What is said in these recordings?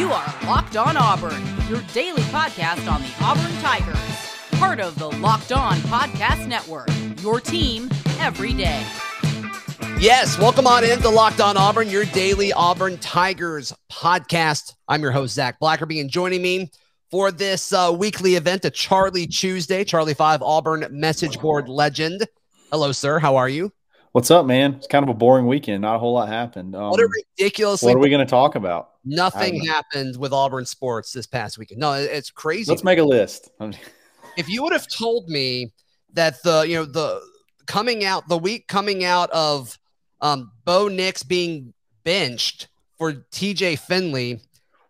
You are Locked On Auburn, your daily podcast on the Auburn Tigers. Part of the Locked On Podcast Network, your team every day. Yes, welcome on into Locked On Auburn, your daily Auburn Tigers podcast. I'm your host, Zac Blackerby, and joining me for this weekly event, a Charlie Tuesday, Charlie 5 Auburn message board legend. Hello, sir. How are you? What's up, man? It's kind of a boring weekend. Not a whole lot happened. What a ridiculously— What are we going to talk about? Nothing happened with Auburn sports this past weekend. No, it's crazy. Let's make a list. If you would have told me that the week coming out of Bo Nix being benched for TJ Finley,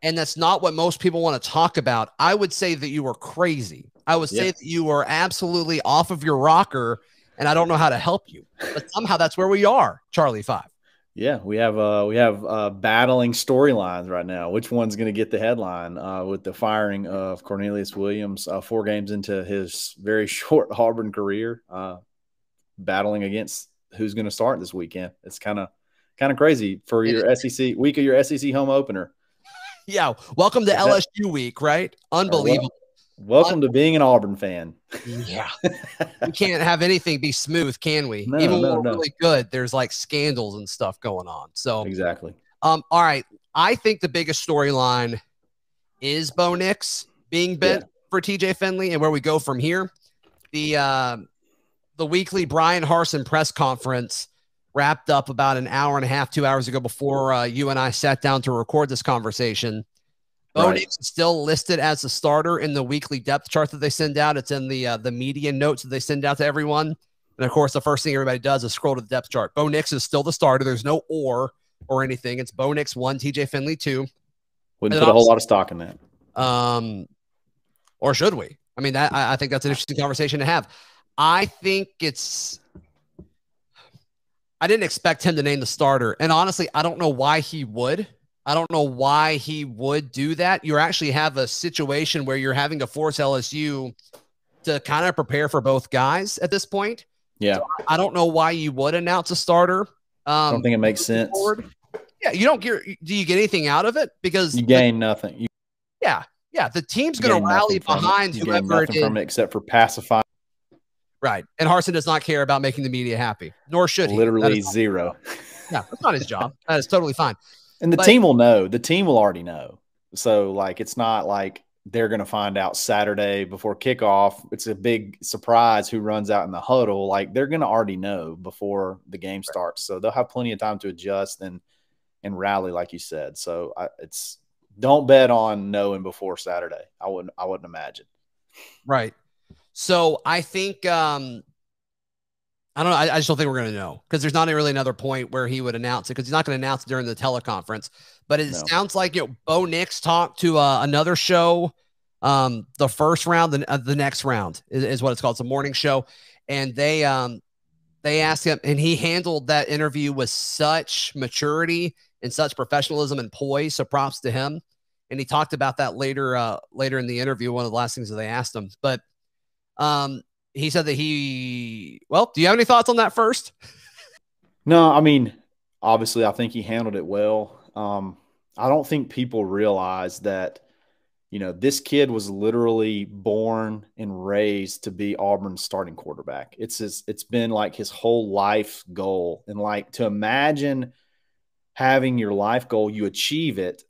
and that's not what most people want to talk about, I would say that you were crazy. I would say that you were absolutely off of your rocker, and I don't know how to help you. But somehow that's where we are, Charlie 5. Yeah, we have battling storylines right now. Which one's going to get the headline with the firing of Cornelius Williams 4 games into his very short Auburn career, battling against who's going to start this weekend. It's kind of crazy for your SEC week of your SEC home opener. Yeah, welcome to LSU week, right? Unbelievable. Welcome to being an Auburn fan. Yeah. We can't have anything be smooth, can we? No, Even when no. we're really good, there's like scandals and stuff going on. So exactly. All right. I think the biggest storyline is Bo Nix being bent for TJ Finley, and where we go from here. The weekly Brian Harsin press conference wrapped up about an hour and a half, 2 hours ago before you and I sat down to record this conversation. Bo Nix is still listed as the starter in the weekly depth chart that they send out. It's in the media notes that they send out to everyone. And, of course, the first thing everybody does is scroll to the depth chart. Bo Nix is still the starter. There's no or anything. It's Bo Nix 1, TJ Finley 2. Wouldn't put a whole lot of stock in that. Or should we? I mean, I think that's an interesting conversation to have. I think I didn't expect him to name the starter. And, honestly, I don't know why he would. I don't know why he would do that. You actually have a situation where you're having to force LSU to kind of prepare for both guys at this point. Yeah. So I don't know why you would announce a starter. I don't think it makes sense. Yeah. You don't get, do you get anything out of it? Because you gain nothing. Yeah. The team's going to rally behind whoever it is. From it except for pacifying. Right. And Harsin does not care about making the media happy, nor should he. Literally zero. Yeah. That's not his job. That is totally fine. And the team will know. The team will already know. So, like, it's not like they're going to find out Saturday before kickoff. It's a big surprise who runs out in the huddle. Like, they're going to already know before the game starts. So they'll have plenty of time to adjust and rally, like you said. So don't bet on knowing before Saturday. I wouldn't imagine. Right. So I think I don't know. I just don't think we're going to know, because there's not really another point where he would announce it, because he's not going to announce it during the teleconference. But it sounds like Bo Nix talked to another show, the first round, the next round is what it's called. It's a morning show, and they asked him, and he handled that interview with such maturity and such professionalism and poise. So props to him. And he talked about that later in the interview. One of the last things that they asked him, but he said that do you have any thoughts on that first? No, I mean, obviously I think he handled it well. I don't think people realize that, this kid was literally born and raised to be Auburn's starting quarterback. It's been like his whole life goal. And like, to imagine having your life goal, you achieve it,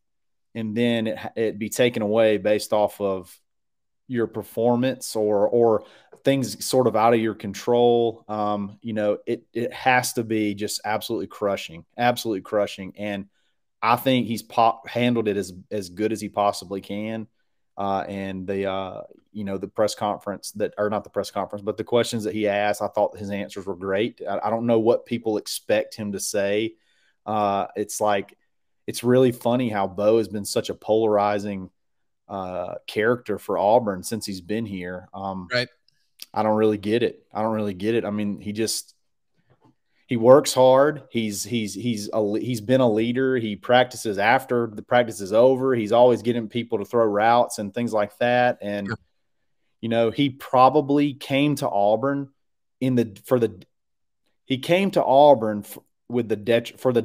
and then it be taken away based off of your performance or things sort of out of your control. It has to be just absolutely crushing. And I think he's handled it as good as he possibly can. And the press conference not the press conference, but the questions that he asked, I thought his answers were great. I don't know what people expect him to say. It's really funny how Bo has been such a polarizing character for Auburn since he's been here. Right. I don't really get it. I mean, he works hard. He's been a leader. He practices after the practice is over. He's always getting people to throw routes and things like that. And, he probably came to Auburn for the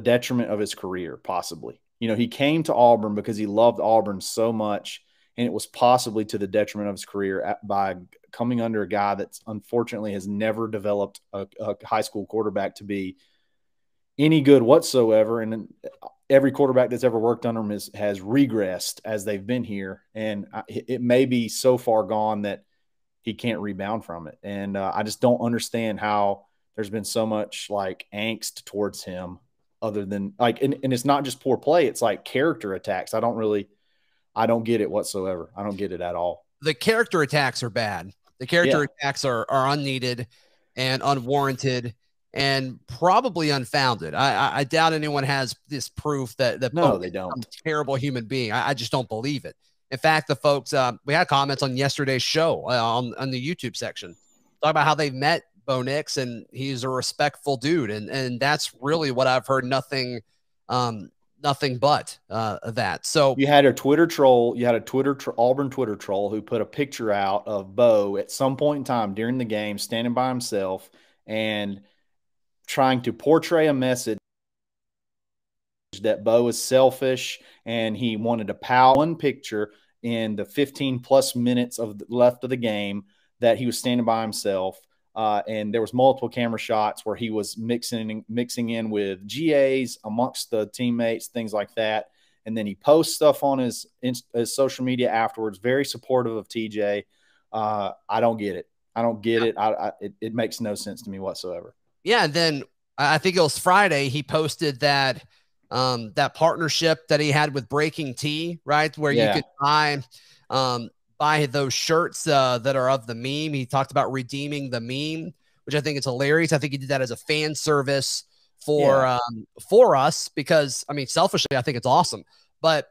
detriment of his career, possibly. You know, he came to Auburn because he loved Auburn so much, and it was possibly to the detriment of his career by coming under a guy that unfortunately has never developed a high school quarterback to be any good whatsoever. And every quarterback that's ever worked under him has regressed as they've been here. And it may be so far gone that he can't rebound from it. And I just don't understand how there's been so much like angst towards him other than like, and it's not just poor play. It's like character attacks. I don't get it whatsoever. I don't get it at all. The character attacks are bad. The character attacks are unneeded and unwarranted and probably unfounded. I doubt anyone has this proof that no, they don't. A terrible human being. I just don't believe it. In fact, the folks, we had comments on yesterday's show on the YouTube section, talk about how they've met Bo Nix and he's a respectful dude. And that's really what I've heard. Nothing but that. So you had a Twitter troll, Auburn Twitter troll who put a picture out of Bo at some point in time during the game, standing by himself and trying to portray a message that Bo is selfish and he wanted to pout. One picture in the 15 plus minutes left of the game that he was standing by himself. And there was multiple camera shots where he was mixing in with GAs amongst the teammates, things like that. And then he posts stuff on his social media afterwards, very supportive of TJ. I don't get it. I don't get it. It makes no sense to me whatsoever. Yeah. And then I think it was Friday, he posted that partnership that he had with Breaking Tea, right? Where you could buy those shirts that are of the meme. He talked about redeeming the meme, which I think is hilarious. I think he did that as a fan service for us because, I mean, selfishly, I think it's awesome. And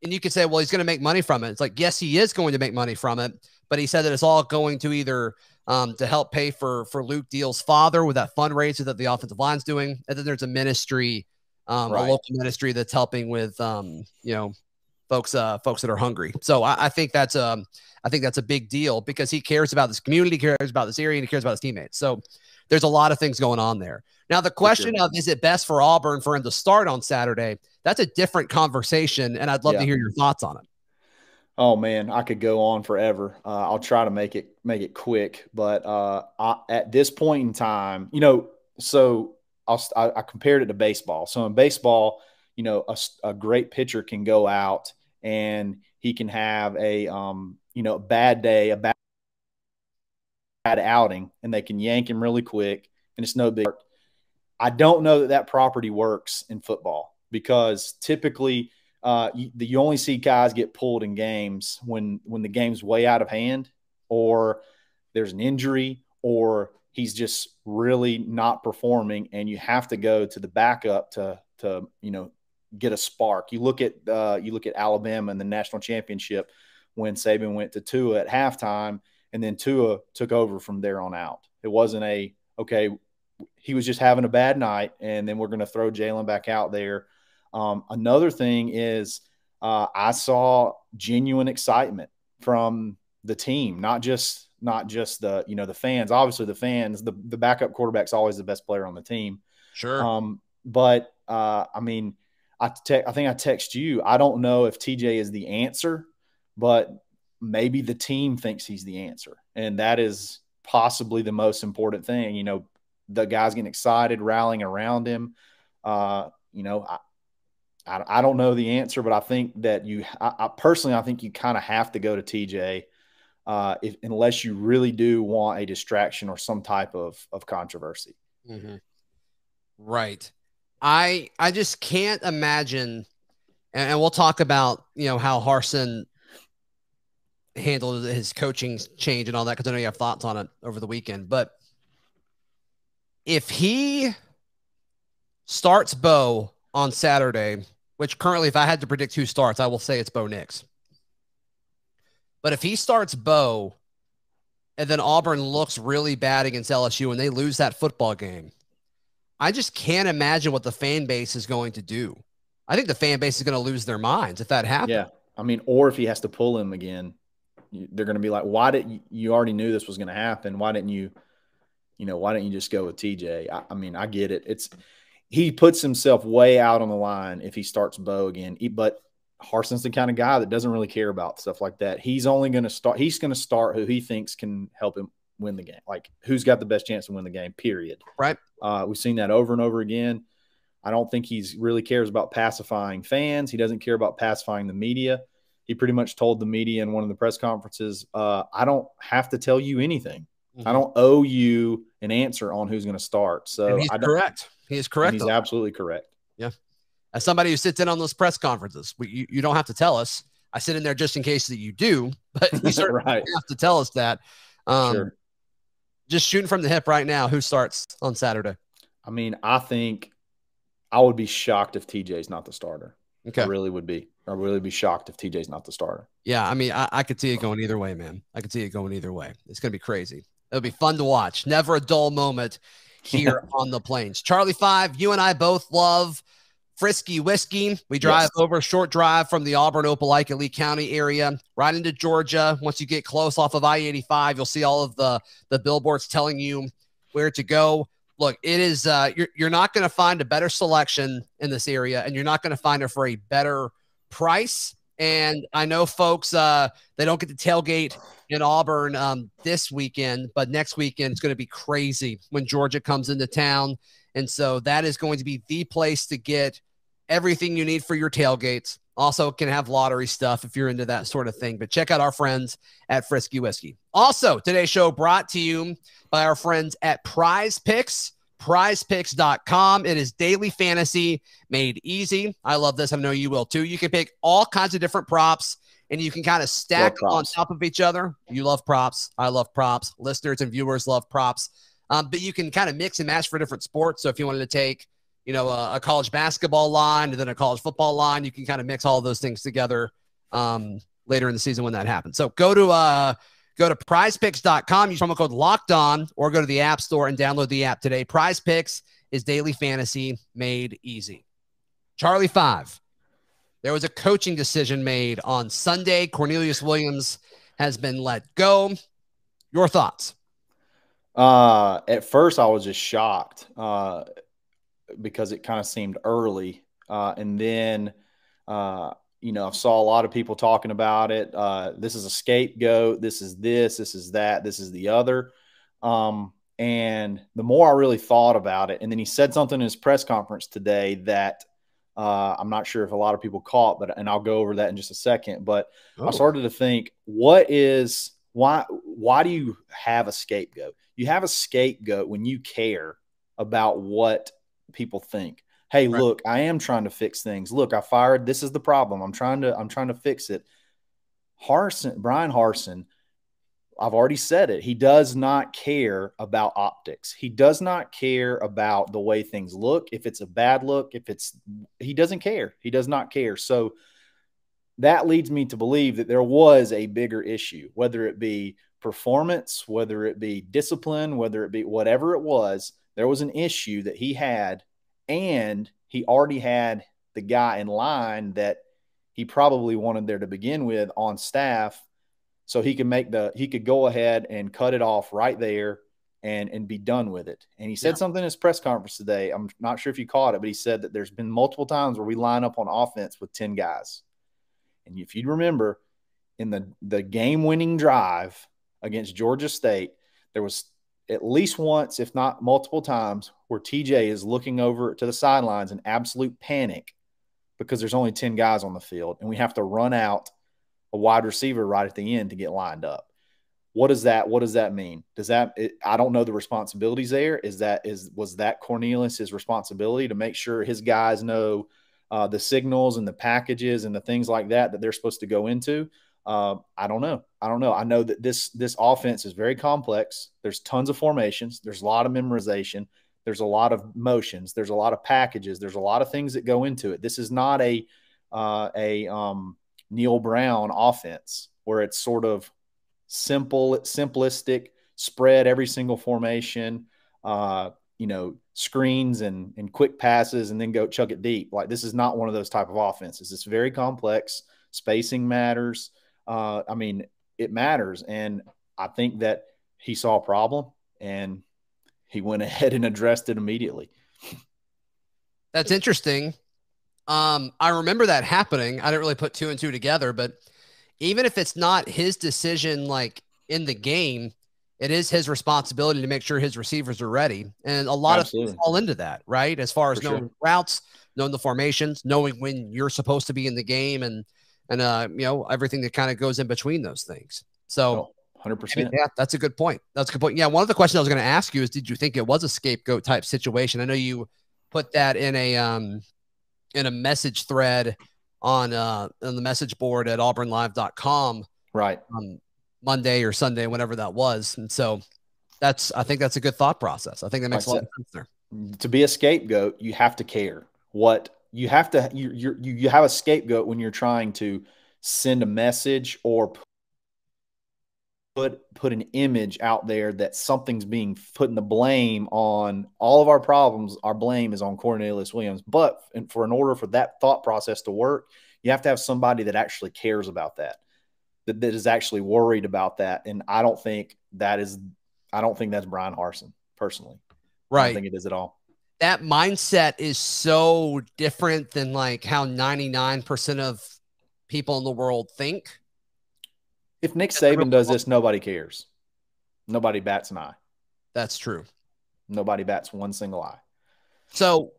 you could say, well, he's going to make money from it. It's like, yes, he is going to make money from it. But he said that it's all going to either to help pay for Luke Deal's father with that fundraiser that the offensive line's doing. And then there's a ministry, a local ministry that's helping with, folks that are hungry. So I think that's a big deal because he cares about this community, cares about this area, and he cares about his teammates. So there's a lot of things going on there. Now, the question of, is it best for Auburn for him to start on Saturday? That's a different conversation. And I'd love to hear your thoughts on it. Oh man, I could go on forever. I'll try to make it quick, but at this point in time, so I compared it to baseball. So in baseball, a great pitcher can go out and he can have a bad day, a bad outing, and they can yank him really quick, and it's no big. I don't know that property works in football because typically you only see guys get pulled in games when the game's way out of hand or there's an injury or he's just really not performing and you have to go to the backup to get a spark. You look at Alabama in the national championship when Saban went to Tua at halftime and then Tua took over from there on out. It wasn't he was just having a bad night and then we're going to throw Jalen back out there. Another thing is I saw genuine excitement from the team, not just the fans. Obviously the fans, the backup quarterback's always the best player on the team. Sure. But I mean, I think I text you. I don't know if TJ is the answer, but maybe the team thinks he's the answer. And that is possibly the most important thing. The guys getting excited, rallying around him. I don't know the answer, but I think that I personally think you kind of have to go to TJ unless you really do want a distraction or some type of controversy. Mm-hmm. Right. I just can't imagine, and we'll talk about, how Harsin handled his coaching change and all that, because I know you have thoughts on it over the weekend. But if he starts Bo on Saturday, which currently, if I had to predict who starts, I will say it's Bo Nix. But if he starts Bo and then Auburn looks really bad against LSU and they lose that football game, I just can't imagine what the fan base is going to do. I think the fan base is going to lose their minds if that happens. Yeah. I mean, or if he has to pull him again, they're going to be like, why didn't you already knew this was going to happen? Why didn't you just go with TJ? I mean, I get it. he puts himself way out on the line if he starts Bo again. But Harson's the kind of guy that doesn't really care about stuff like that. He's only going to start. He's going to start who he thinks can help him win the game. Like who's got the best chance to win the game, period. Right. We've seen that over and over again. I don't think he's really cares about pacifying fans. He doesn't care about pacifying the media. He pretty much told the media in one of the press conferences, I don't have to tell you anything. I don't owe you an answer on who's going to start. So and he's correct. He is correct. He's absolutely correct. Yeah. As somebody who sits in on those press conferences, you don't have to tell us. I sit in there just in case that you do, but you certainly right. have to tell us that. Sure. Just shooting from the hip right now, who starts on Saturday? I mean, I think I would be shocked if TJ's not the starter. Okay. I really would be. I'd really be shocked if TJ's not the starter. Yeah, I mean, I could see it going either way, man. I could see it going either way. It's going to be crazy. It'll be fun to watch. Never a dull moment here on the Plains. Charlie 5, you and I both love Frisky Whiskey. We drive over a short drive from the Auburn, Opelika, Lee County area, right into Georgia. Once you get close off of I-85, you'll see all of the billboards telling you where to go. Look, it is you're not going to find a better selection in this area, and you're not going to find it for a better price. And I know folks, they don't get to tailgate in Auburn this weekend, but next weekend it's going to be crazy when Georgia comes into town. And so that is going to be the place to get everything you need for your tailgates. Also can have lottery stuff if you're into that sort of thing. But check out our friends at Frisky Whiskey. Also, today's show brought to you by our friends at Prizepix. Prizepix.com. It is daily fantasy made easy. I love this. I know you will too. You can pick all kinds of different props and you can kind of stack on top of each other. You love props. I love props. Listeners and viewers love props. But you can kind of mix and match for different sports. So if you wanted to take, you know, a college basketball line and then a college football line, you can kind of mix all of those things together later in the season when that happens. So go to prizepix.com, use promo code Locked On, or go to the App Store and download the app today. Prizepix is daily fantasy made easy. Charlie 5, there was a coaching decision made on Sunday. Cornelius Williams has been let go. Your thoughts? At first, I was just shocked because it kind of seemed early. And then, you know, I saw a lot of people talking about it. This is a scapegoat. This is that. This is the other. And the more I really thought about it, and then he said something in his press conference today that I'm not sure if a lot of people caught, and I'll go over that in just a second. But I started to think, why do you have a scapegoat? You have a scapegoat when you care about what people think. Hey, right. Look, I am trying to fix things. Look, I fired. This is the problem. I'm trying to fix it. Brian Harsin, I've already said it. He does not care about optics. He does not care about the way things look. If it's a bad look, he doesn't care. He does not care. So that leads me to believe that there was a bigger issue, whether it be performance, whether it be discipline, whether it be whatever it was, there was an issue that he had, and he already had the guy in line that he probably wanted there to begin with on staff, so he could go ahead and cut it off right there and be done with it. And he said something in his press conference today. I'm not sure if you caught it, but he said that there's been multiple times where we line up on offense with 10 guys. And if you remember, in the game-winning drive against Georgia State, there was at least once, if not multiple times, where TJ is looking over to the sidelines in absolute panic because there's only 10 guys on the field, and we have to run out a wide receiver right at the end to get lined up. What does that mean? I don't know the responsibilities there. Was that Cornelius' responsibility to make sure his guys know the signals and the packages and the things like that they're supposed to go into? I don't know. I know that this offense is very complex. There's tons of formations. There's a lot of memorization. There's a lot of motions. There's a lot of packages. There's a lot of things that go into it. This is not a Neil Brown offense where it's sort of simplistic, spread every single formation, screens and quick passes and then go chuck it deep. Like, this is not one of those type of offenses. It's very complex. Spacing matters. It matters. And I think that he saw a problem and he went ahead and addressed it immediately. That's interesting. I remember that happening. I didn't really put two and two together, but even if it's not his decision, like in the game, it is his responsibility to make sure his receivers are ready. And a lot of things fall into that, right? As far as knowing routes, knowing the formations, knowing when you're supposed to be in the game, and everything that kind of goes in between those things. So 100%. Yeah, that's a good point. That's a good point. Yeah. One of the questions I was going to ask you is, did you think it was a scapegoat type situation? I know you put that in a message thread on the message board at auburnlive.com. Right. Monday or Sunday, whenever that was. And so I think that's a good thought process. I think that makes a lot of sense there. To be a scapegoat, you have to care. What you have to, you have a scapegoat when you're trying to send a message or put an image out there that something's being putting the blame on all of our problems. Our blame is on Cornelius Williams. But in order for that thought process to work, you have to have somebody that actually cares about that is actually worried about that. And I don't think that's Brian Harsin personally. Right. I don't think it is at all. That mindset is so different than like how 99% of people in the world think. If Nick Saban does this, nobody cares. Nobody bats an eye. That's true. Nobody bats one single eye. So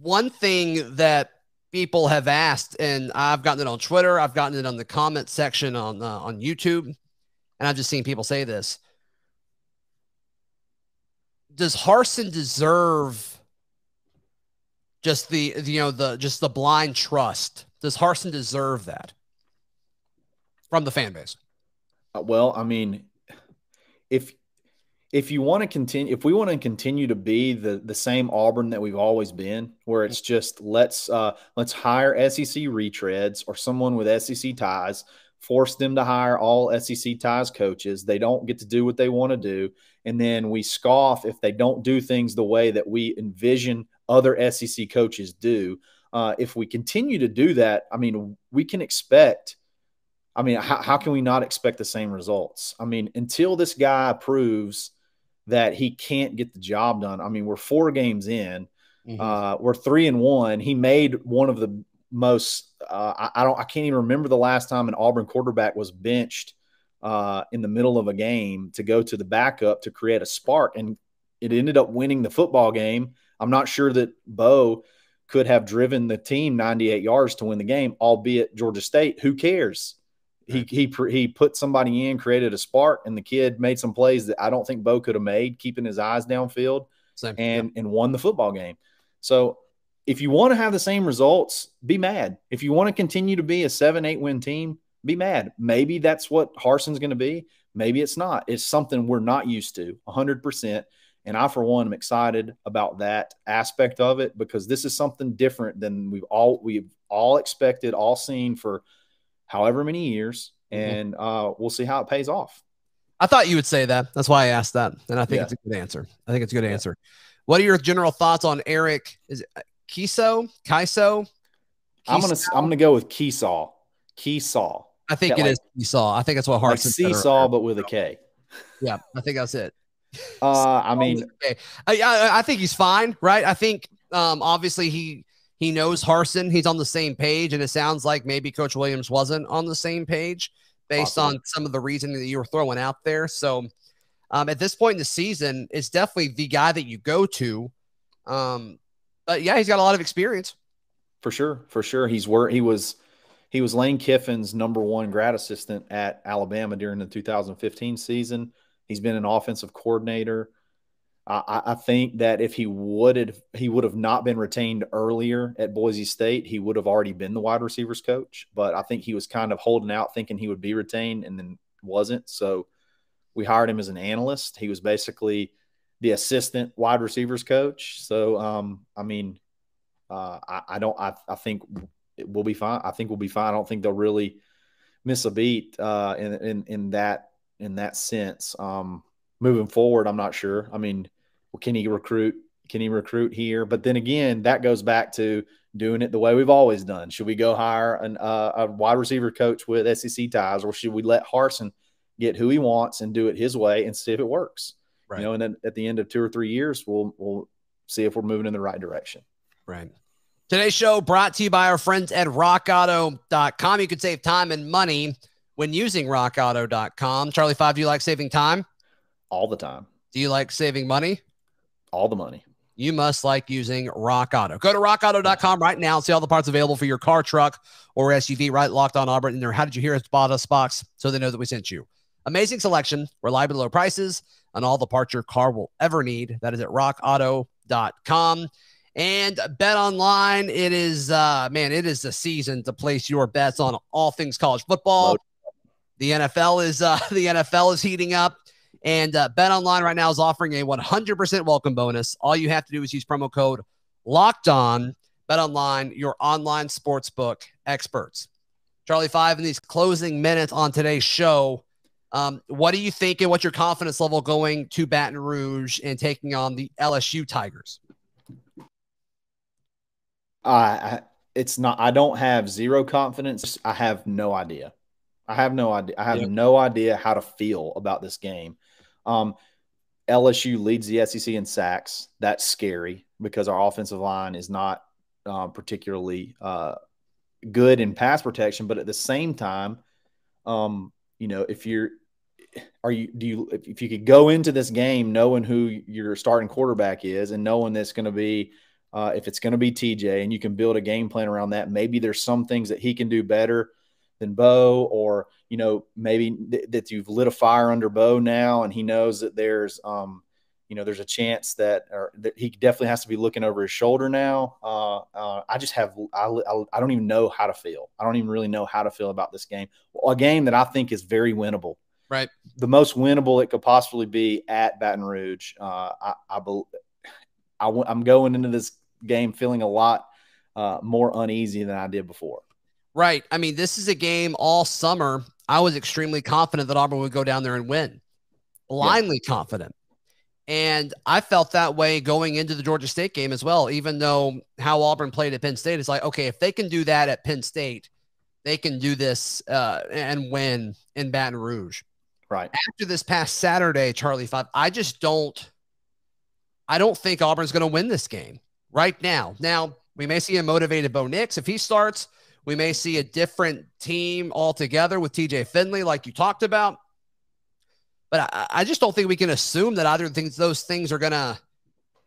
one thing that people have asked, and I've gotten it on Twitter, I've gotten it on the comment section on YouTube, and I've just seen people say this. Does Harsin deserve just the blind trust? Does Harsin deserve that from the fan base? Well, I mean, if we want to continue to be the same Auburn that we've always been, where it's just let's hire SEC retreads or someone with SEC ties, force them to hire all SEC ties coaches. They don't get to do what they want to do, and then we scoff if they don't do things the way that we envision other SEC coaches do. If we continue to do that, I mean, we can expect. I mean, how can we not expect the same results? I mean, until this guy proves that he can't get the job done. I mean, we're 4 games in. Mm-hmm. We're 3-1. He made one of the most. I can't even remember the last time an Auburn quarterback was benched in the middle of a game to go to the backup to create a spark, and it ended up winning the football game. I'm not sure that Bo could have driven the team 98 yards to win the game, albeit Georgia State. Who cares? He put somebody in, created a spark, and the kid made some plays that I don't think Bo could have made, keeping his eyes downfield, and won the football game. So if you want to have the same results, be mad. If you want to continue to be a 7-8 win team, be mad. Maybe that's what Harsin's going to be. Maybe it's not. It's something we're not used to 100%. And I, for one, am excited about that aspect of it, because this is something different than we've all expected, all seen for however many years, and we'll see how it pays off. I thought you would say that. That's why I asked that, and I think it's a good answer. Answer. What are your general thoughts on Eric? Is it Kiso? I'm gonna go with Keesaw. I think it is Keesaw. I think that's what Harsin said. Seesaw, but with a K. Yeah, I think that's it. I mean, I think he's fine, right? I think obviously he knows Harsin. He's on the same page, and it sounds like maybe Coach Williams wasn't on the same page based on some of the reasoning that you were throwing out there. So at this point in the season, it's definitely the guy that you go to. But yeah, he's got a lot of experience. For sure. He was Lane Kiffin's #1 grad assistant at Alabama during the 2015 season. He's been an offensive coordinator. I think that if he would have not been retained earlier at Boise State, he would have already been the wide receivers coach. But I think he was kind of holding out, thinking he would be retained, and then wasn't. So we hired him as an analyst. He was basically the assistant wide receivers coach. So I think we'll be fine. I think we'll be fine. I don't think they'll really miss a beat in that sense. Moving forward, I'm not sure. I mean, can he recruit here? But then again, that goes back to doing it the way we've always done. Should we go hire a wide receiver coach with SEC ties, or should we let Harsin get who he wants and do it his way and see if it works? Right. And then at the end of 2 or 3 years, we'll see if we're moving in the right direction. Right. Today's show brought to you by our friends at RockAuto.com. You can save time and money when using RockAuto.com. Charlie 5, do you like saving time? All the time. Do you like saving money? All the money. You must like using Rock Auto. Go to rockauto.com right now and see all the parts available for your car, truck, or SUV. Right, Locked On Auburn in their How Did You Hear Us Bought Us box so they know that we sent you. Amazing selection, reliable low prices, and all the parts your car will ever need. That is at rockauto.com. And Bet Online, it is the season to place your bets on all things college football. The NFL is heating up, and Bet Online right now is offering a 100% welcome bonus. All you have to do is use promo code Locked On. Bet Online, your online sportsbook experts. Charlie 5, in these closing minutes on today's show, what do you think, and what's your confidence level going to Baton Rouge and taking on the LSU Tigers? It's not. I don't have zero confidence. I have no idea. I have no idea how to feel about this game. LSU leads the SEC in sacks. That's scary because our offensive line is not particularly good in pass protection. But at the same time, if you could go into this game knowing who your starting quarterback is and knowing that's going to be if it's going to be TJ, and you can build a game plan around that, maybe there's some things that he can do better than Bo, or maybe that you've lit a fire under Bo now, and he knows that there's a chance that he definitely has to be looking over his shoulder now. I don't even know how to feel. I don't even really know how to feel about this game. A game that I think is very winnable. Right. The most winnable it could possibly be at Baton Rouge. I'm going into this game feeling a lot more uneasy than I did before. Right. I mean, this is a game all summer. I was extremely confident that Auburn would go down there and win. Blindly confident. And I felt that way going into the Georgia State game as well, even though how Auburn played at Penn State. It's like, okay, if they can do that at Penn State, they can do this and win in Baton Rouge. Right. After this past Saturday, Charlie 5, I don't think Auburn's going to win this game right now. Now, we may see a motivated Bo Nix. If he starts, we may see a different team altogether with TJ Finley, like you talked about. But I just don't think we can assume that either of those things are going to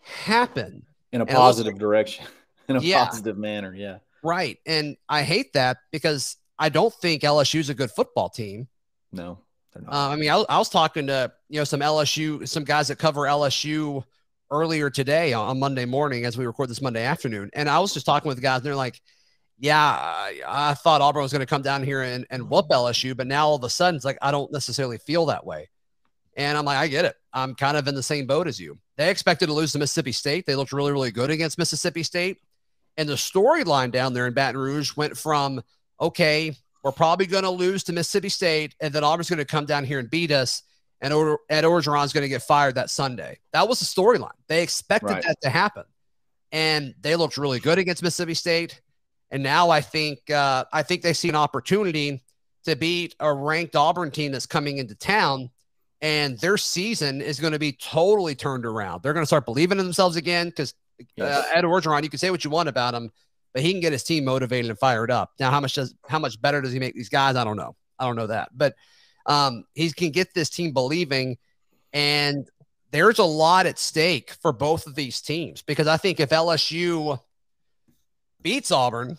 happen. In a positive direction, in a positive manner, yeah. Right. And I hate that because I don't think LSU is a good football team. No, they're not. I was talking to some guys that cover LSU earlier today on Monday morning as we record this Monday afternoon. And I was just talking with the guys and they're like, yeah, I thought Auburn was going to come down here and whoop LSU, but now all of a sudden it's like, I don't necessarily feel that way. And I'm like, I get it. I'm kind of in the same boat as you. They expected to lose to Mississippi State. They looked really, really good against Mississippi State. And the storyline down there in Baton Rouge went from, okay, we're probably going to lose to Mississippi State, and then Auburn's going to come down here and beat us, and Ed Orgeron's going to get fired that Sunday. That was the storyline. They expected that to happen. And they looked really good against Mississippi State. And now I think they see an opportunity to beat a ranked Auburn team that's coming into town, and their season is going to be totally turned around. They're going to start believing in themselves again because Ed Orgeron, you can say what you want about him, but he can get his team motivated and fired up. Now, how much better does he make these guys? I don't know. I don't know that. But he can get this team believing, and there's a lot at stake for both of these teams because I think if LSU beats Auburn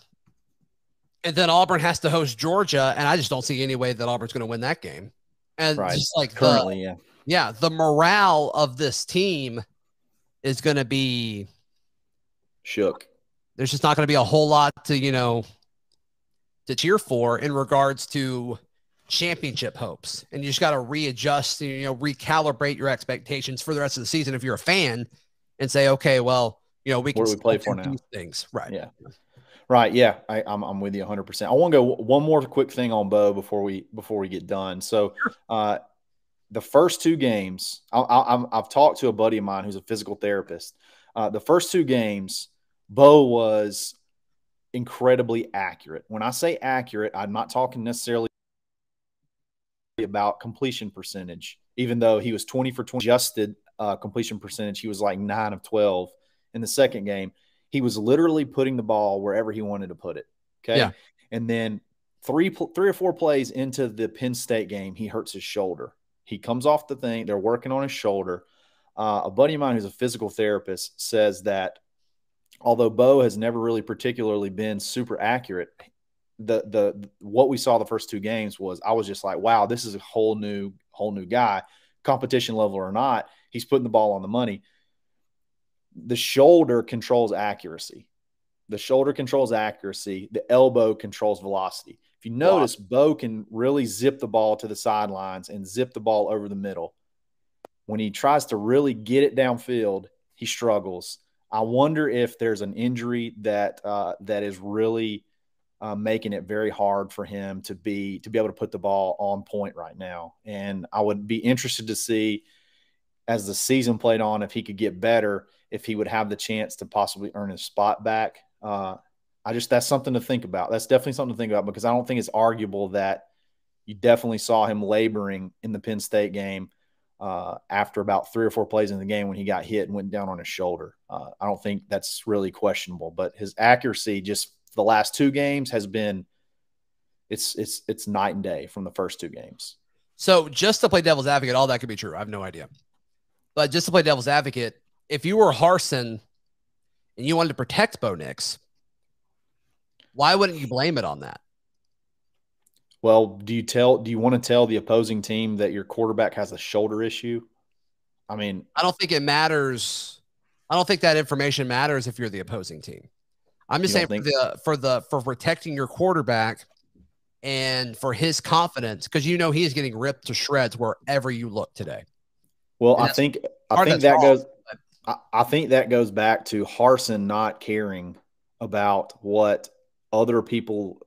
and then Auburn has to host Georgia, and I just don't see any way that Auburn's going to win that game. And just like currently, the morale of this team is going to be shook. There's just not going to be a whole lot to cheer for in regards to championship hopes. And you just got to readjust, recalibrate your expectations for the rest of the season if you're a fan and say, okay, well, we can play for now. These things. Right. Yeah. Right. Yeah. I'm with you 100%. I want to go one more quick thing on Bo before we get done. So the first two games, I've talked to a buddy of mine who's a physical therapist. The first two games, Bo was incredibly accurate. When I say accurate, I'm not talking necessarily about completion percentage, even though he was 20 for 20 adjusted completion percentage. He was like 9 of 12 in the second game. He was literally putting the ball wherever he wanted to put it. Okay. Yeah. And then three or four plays into the Penn State game, he hurts his shoulder. He comes off the thing. They're working on his shoulder. A buddy of mine who's a physical therapist says that although Bo has never really particularly been super accurate, the what we saw the first two games was, I was just like, wow, this is a whole new guy, competition level or not. He's putting the ball on the money. The shoulder controls accuracy. The shoulder controls accuracy. The elbow controls velocity. If you notice, Bo can really zip the ball to the sidelines and zip the ball over the middle. When he tries to really get it downfield, he struggles. I wonder if there's an injury that is really making it very hard for him to be able to put the ball on point right now. And I would be interested to see, as the season played on, if he could get better, if he would have the chance to possibly earn his spot back. That's something to think about. That's definitely something to think about, because I don't think it's arguable that you definitely saw him laboring in the Penn State game after about 3 or 4 plays in the game when he got hit and went down on his shoulder. I don't think that's really questionable, but his accuracy just the last 2 games has been it's night and day from the first 2 games. So just to play devil's advocate, all that could be true. I have no idea. But just to play devil's advocate, if you were Harsin and you wanted to protect Bo Nix, why wouldn't you blame it on that? Well, do you want to tell the opposing team that your quarterback has a shoulder issue? I mean, I don't think it matters. I don't think that information matters if you're the opposing team. I'm just saying for protecting your quarterback and for his confidence, because he's getting ripped to shreds wherever you look today. Well, I think that goes back to Harsin not caring about what other people,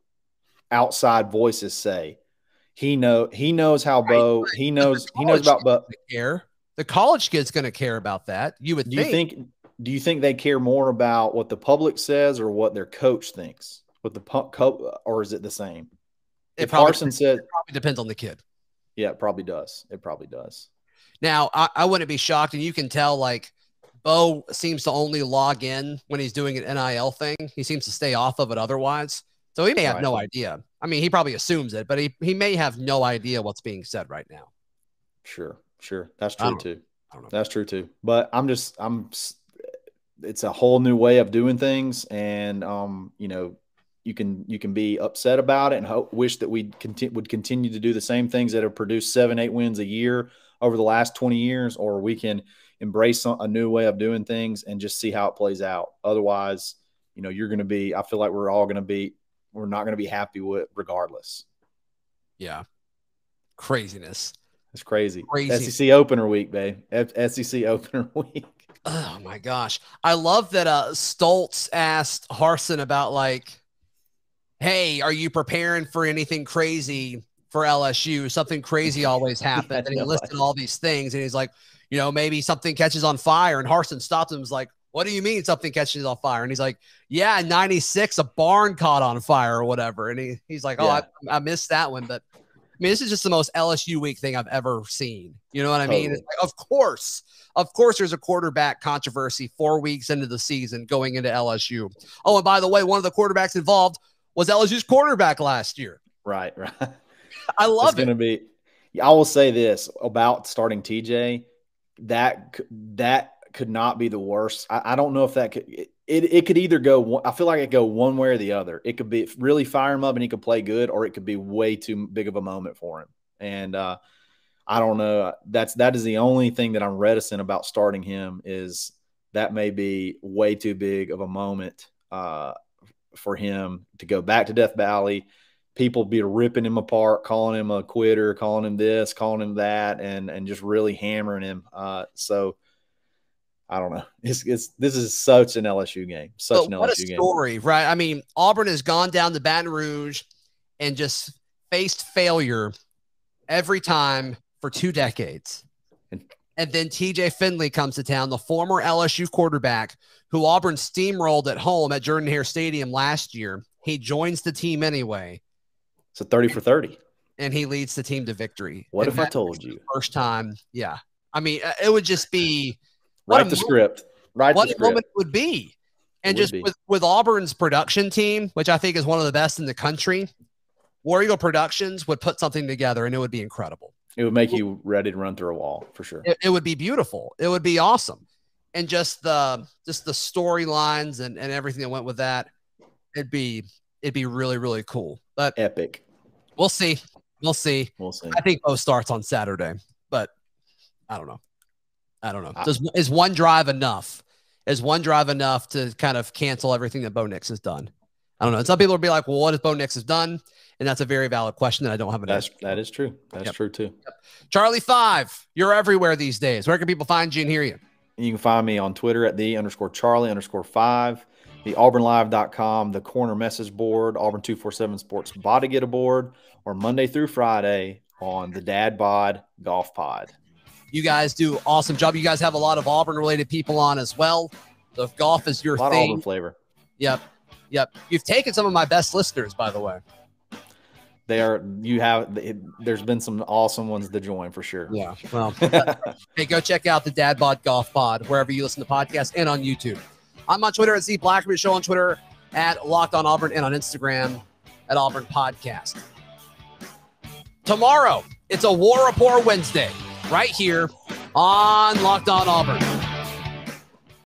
outside voices, say. He knows how Bo. He knows about Bo. The college kid's going to care about that. You would think. Do you think they care more about what the public says or what their coach thinks? Or is it the same? If Harsin said, it probably depends on the kid. Yeah, it probably does. It probably does. Now, I wouldn't be shocked, and you can tell, like, Bo seems to only log in when he's doing an NIL thing. He seems to stay off of it otherwise. So he may have no idea. I mean, he probably assumes it, but he may have no idea what's being said right now. Sure. That's true too. I don't know. That's true too. But it's a whole new way of doing things. And, you can be upset about it and wish that we would continue to do the same things that have produced 7-8 wins a year over the last 20 years, or we can embrace a new way of doing things and just see how it plays out. Otherwise, I feel like we're not going to be happy with regardless. Yeah. Craziness. It's crazy. SEC opener week, babe. SEC opener week. Oh my gosh. I love that Stoltz asked Harsin about, like, hey, are you preparing for anything crazy for LSU? Something crazy always happens. And he listed all these things, and he's like, maybe something catches on fire. And Harsin stopped him and was like, what do you mean something catches on fire? And he's like, yeah, in 96, a barn caught on fire or whatever. And he's like, I missed that one. But I mean, this is just the most LSU week thing I've ever seen. You know what I mean? It's like, of course, there's a quarterback controversy 4 weeks into the season going into LSU. Oh, and by the way, one of the quarterbacks involved was LSU's quarterback last year. Right. I love it. I will say this about starting TJ, that could not be the worst. I don't know if that could. It could either go. I feel like it could go one way or the other. It could be really fire him up and he could play good, or it could be way too big of a moment for him. And I don't know. That is the only thing that I'm reticent about starting him, is that may be way too big of a moment for him to go back to Death Valley. People be ripping him apart, calling him a quitter, calling him this, calling him that, and just really hammering him. So I don't know. This is such an LSU game. What a story, right? I mean, Auburn has gone down to Baton Rouge and just faced failure every time for 2 decades. And then TJ Finley comes to town, the former LSU quarterback who Auburn steamrolled at home at Jordan-Hare Stadium last year. He joins the team anyway. So 30 for 30. And he leads the team to victory. What if I told you? First time. Yeah. I mean, it would just be. Write the script. What a moment it would be. And just with Auburn's production team, which I think is one of the best in the country, War Eagle Productions would put something together and it would be incredible. It would make you ready to run through a wall for sure. It would be beautiful. It would be awesome. And just the storylines and everything that went with that, it'd be really, really cool. But epic. We'll see. I think Bo starts on Saturday, but I don't know. Is one drive enough? Is one drive enough to kind of cancel everything that Bo Nix has done? I don't know. And some people will be like, well, what has Bo Nix has done? And that's a very valid question that I don't have an answer. That is true. That's true too. Yep. Charlie 5, you're everywhere these days. Where can people find you and hear you? You can find me on Twitter at @the_Charlie_5, the AuburnLive.com, the corner message board, Auburn 247 Sports Body Get Aboard, or Monday through Friday on the Dad Bod Golf Pod. You guys do an awesome job. You guys have a lot of Auburn-related people on as well. So if golf is your thing. A lot of Auburn flavor. Yep. You've taken some of my best listeners, by the way. There's been some awesome ones to join for sure. Yeah. Well, hey, go check out the Dad Bod Golf Pod, wherever you listen to podcasts and on YouTube. I'm on Twitter at Zac Blackerby Show, on Twitter at Locked On Auburn, and on Instagram at Auburn Podcast. Tomorrow, it's a War Report Wednesday right here on Locked On Auburn.